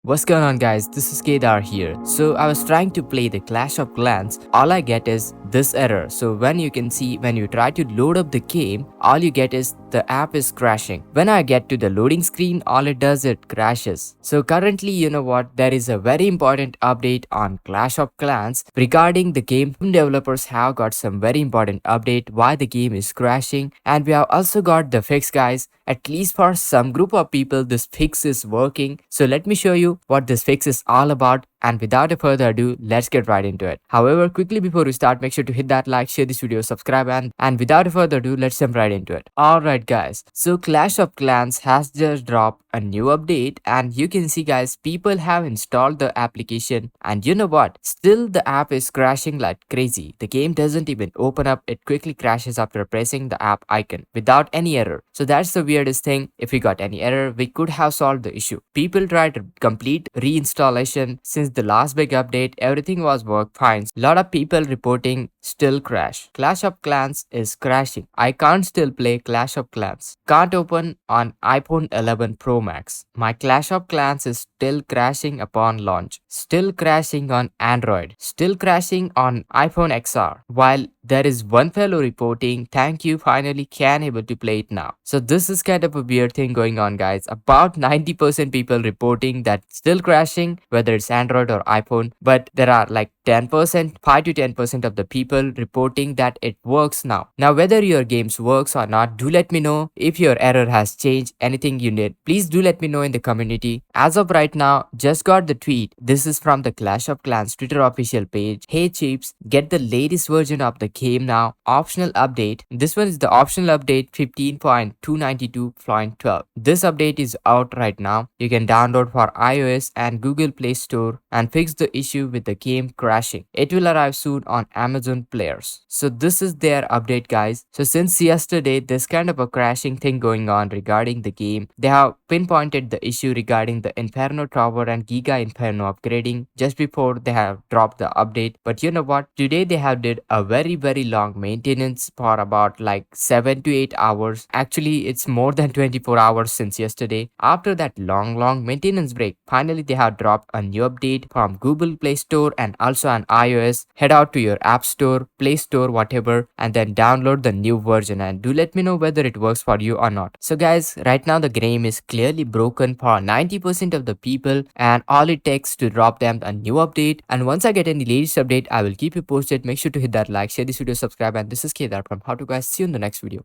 What's going on guys, this is Kedar here. So I was trying to play the Clash of Clans, all I get is this error. So when you can see when you try to load up the game, all you get is the app is crashing. When I get to the loading screen, all it does it crashes. So currently you know what, there is a very important update on Clash of Clans regarding the game. Developers have got some very important update why the game is crashing, and we have also got the fix guys. At least for some group of people this fix is working. So let me show you what this fix is all about, and without a further ado, let's get right into it. However, quickly before we start, make sure to hit that like, share this video, subscribe, and without a further ado, let's jump right into it. Alright guys, so Clash of Clans has just dropped a new update, and you can see guys, people have installed the application, and you know what, still the app is crashing like crazy. The game doesn't even open up, it quickly crashes after pressing the app icon without any error. So that's the weirdest thing. If we got any error, we could have solved the issue. People tried to complete reinstallation. Since the last big update, everything was work fine. Lot of people reporting still crash. Clash of Clans is crashing. I can't still play Clash of Clans. Can't open on iPhone 11 Pro Max. My Clash of Clans is still crashing upon launch. Still crashing on Android. Still crashing on iPhone XR. While there is one fellow reporting, thank you, finally can able to play it now. So this is kind of a weird thing going on guys. About 90% people reporting that still crashing, whether it's Android or iPhone, but there are like 10%, 5 to 10% of the people reporting that it works now. Now whether your games works or not, do let me know. If your error has changed, anything you need, please do let me know in the community. As of right now, just got the tweet. This is from the Clash of Clans Twitter official page. Hey cheaps, get the latest version of the game now. Optional update. This one is the optional update 15.292.12. This update is out right now. You can download for iOS and Google Play Store and fix the issue with the game crashing. It will arrive soon on Amazon players. So this is their update guys. So since yesterday this kind of a crashing thing going on regarding the game, they have pinpointed the issue regarding the Inferno Tower and Giga Inferno upgrading just before they have dropped the update. But you know what, today they have did a very long maintenance for about like 7 to 8 hours. Actually it's more than 24 hours since yesterday. After that long maintenance break, finally they have dropped a new update from Google Play Store and also on iOS. Head out to your App Store, Play Store, whatever, and then download the new version, and do let me know whether it works for you or not. So guys, right now the game is clearly broken for 90% of the people, and all it takes to drop them a new update. And once I get any latest update, I will keep you posted. Make sure to hit that like, share this video, subscribe, and this is Kedar from How To Guys. See you in the next video.